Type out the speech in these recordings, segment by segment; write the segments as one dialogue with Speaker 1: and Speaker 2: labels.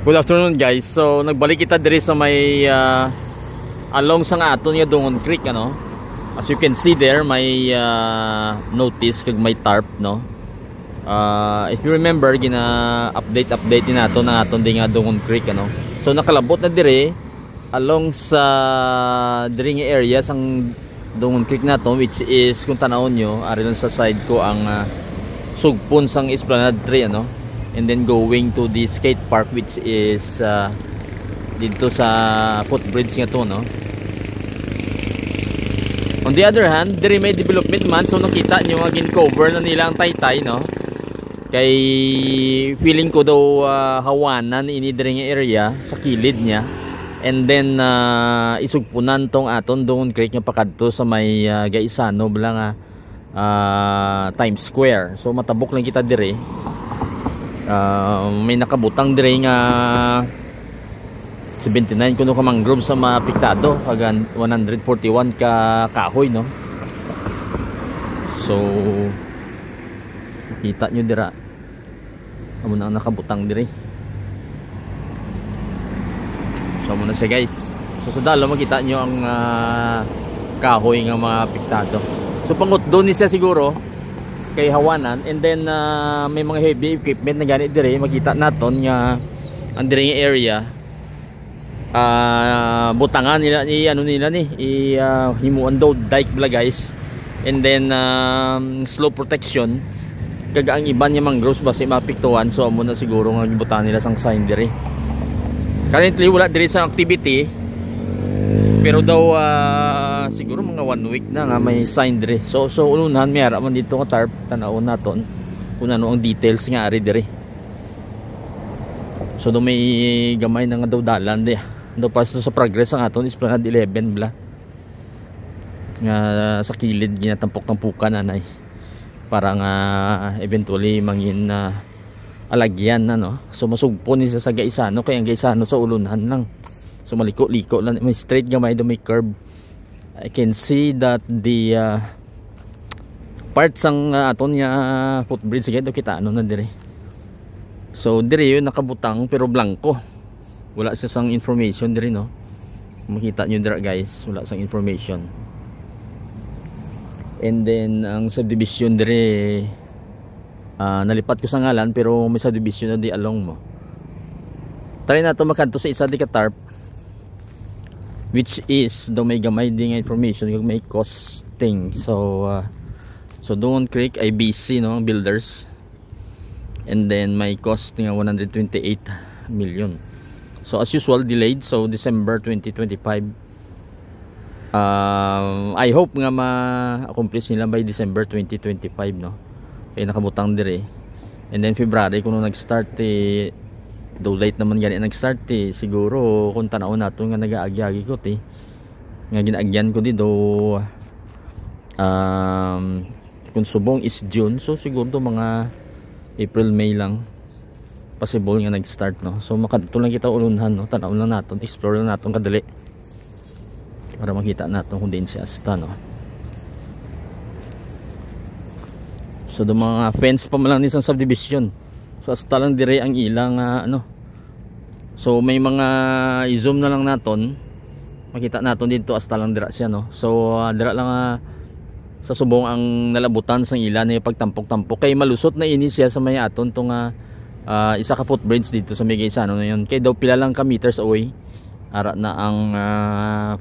Speaker 1: Good afternoon guys. So nagbalik kita diri sa may along sa nga aton nga Dungon Creek ano. As you can see there may notice kag may tarp no. If you remember gina update din nato ng aton di nga Dungon Creek ano. So nakalabot na diri along sa diri nga area sang Dungon Creek nato, which is kung tanawon nyo ari lang sa side ko ang sugpon sang Esplanade 3 ano. And then going to the skate park, which is dito sa footbridge nga to no. On the other hand, diri may development man, so nakita nyo agin cover na nila ang Taytay no. Kay feeling ko daw hawanan ini diri nga area sa kilid niya. And then isugpunan tong aton Dungon Creek nga pakadto sa may Gaisano bala nga Times Square. So matabok lang kita diri. May nakabutang dire nga 79 kuno ka mangrove sa maapektado kag 141 ka kahoy no. So kita nyo dira amo na nakabutang dire. So amo na siya guys. So sa dalo makita nyo ang kahoy nga maapektado. So pangut doon ni siya siguro kay hawanan. And then may mga heavy equipment na ganit dire makita naton nga ang dire nga area butangan nila ni ano nila ni himuan daw dike bala guys. And then slope protection kag ang iban nga mangroves base mapiktuan. So amo na siguro nga gibutan nila sang sign dire. Currently wala dire sa activity, pero daw siguro mga 1 week na nga may sign dire. So ununahan mayara man dito nga tarp tanawon naton kung ano ang details nga ari dire. So do may gamay na nga daw dalan di. Do pas sa progress ang aton Esplanade 11 bla. Nga sa kilid ginatampok-tampukan anay. Para nga eventually mangin alagyan na no. So masugpo ni sa Gaisano kay ang Gaisano sa ulunan lang. So maliko-liko lang, may straight gamay do may curve. I can see that the parts ang aton nga footbridge sige do kita ano na dire. So dire yun nakabutang pero blanco. Wala sa sang information dire no. Makita nyo dira guys, wala sang information. And then ang subdivision dire nalipat ko sa ngalan pero may subdivision na di along mo. Try na to makanto sa isa di ka tarp, which is do may gamay ding information kung may costing. So Dungon Creek ay BC no ang builders, and then may cost nga 128 million. So as usual delayed, so December 2025. I hope nga ma-accomplish nila by December 2025 no. Kaya nakabutang dire. And then February kuno nag-start though late naman gani nag-start siguro kung tanaw nato nga nagaagi-agi ko nga ginaagyan ko di do kung subong is June, so siguro do mga April May lang possible nga nag-start no. So makadto lang kita ulunhan no, tanaw lang naton, explore lang naton kadali para makita naton kung din si asta no. So do mga fence pa man lang ni sa subdivision. So asta lang dire ang ilang ano. So may mga i-zoom na lang naton. Makita naton dito asta lang dira siya no. So dira lang sa subong ang nalabutan sang ilan na pagtampok-tampok kay malusot na ini siya sa may aton tong isa ka footbridge dito sa may Gaisano na yun. Kay daw pila lang ka meters away ara na ang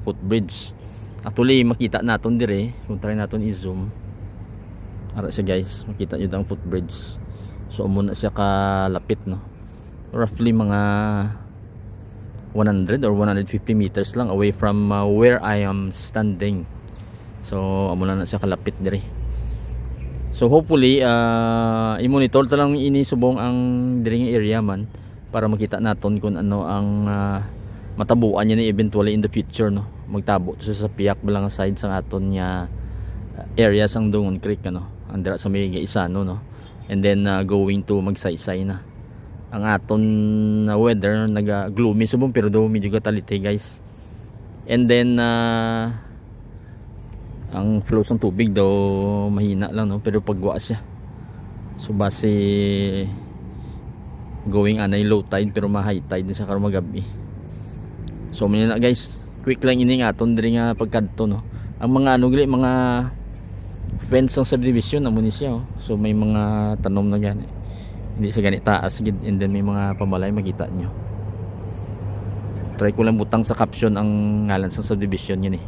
Speaker 1: footbridge. Actually makita naton dire kung try naton i-zoom. Ara siya guys, makita niyo ang footbridge. So muna siya kalapit no. Roughly mga 100 or 150 meters lang away from where I am standing. So amo na siya kalapit dire. So hopefully i-monitor ta lang ini subong ang diri nga area man para makita naton kung ano ang matabuan niya ni eventually in the future no. Magtabo to sa piyak balang side sa aton nga area sang Dungon Creek ano. Andra sa may Gaisano no. And then going to Magsaysay na. Ang aton weather naga gloomy subong pero do medyo katalite guys. And then ang flow ng tubig daw mahina lang no, pero pagwa siya. So base going anay low tide pero ma high tide din sa karon magabi. So man na guys, quick lang ini nga aton diri nga pagkadto no. Ang mga ano gali mga fence ng subdivision amo ni siya oh. So may mga tanom na gani. Hindi sa gani taas gid, and then may mga pamalay makita nyo. Try ko lang butang sa caption ang ngalan sa subdivision yun eh.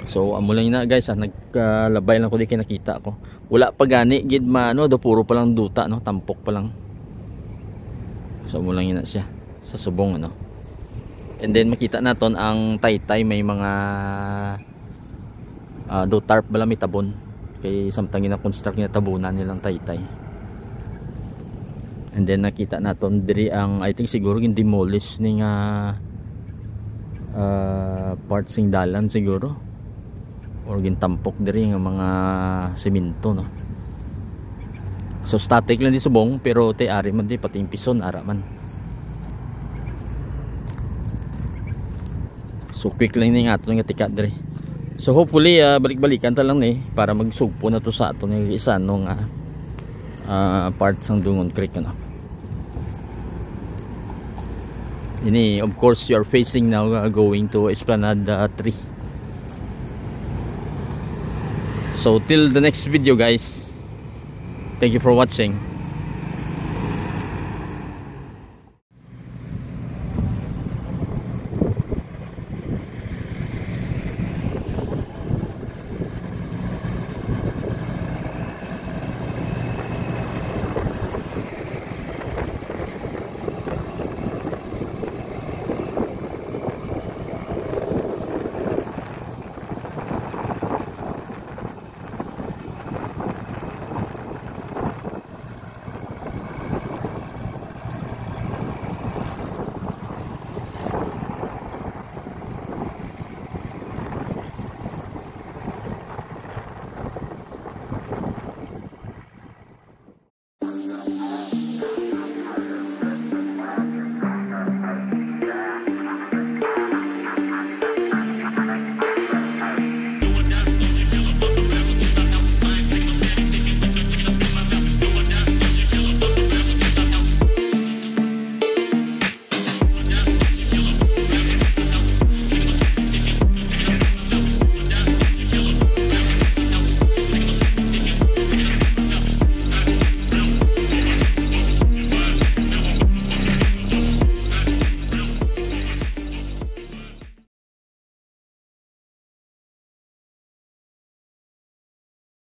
Speaker 1: So amo lang na guys, nagkalabay lang ko di kay nakita ko. Wala pa gani gid maano do, puro pa lang duta no, tampok pa lang. So amo lang yun na siya sa subong ano. And then makita naton ang taytay may mga do tarp bala may tabon. Kay samtang gina-construct niya tabunan nilang taytay. And then nakita naton diri ang I think siguro gin-demolish ning parts sing dalan siguro. Or gintampok diri nga mga semento no. So static lang di subong pero te ari man di pati pison ara man. So quick lang ning ato nga tikat diri. So hopefully balik-balikan ta lang ni para magsugpo na to sa ato nga isa nung parts ng Dungon Creek ano. Ini of course you are facing now going to Esplanade 3. So till the next video guys, thank you for watching.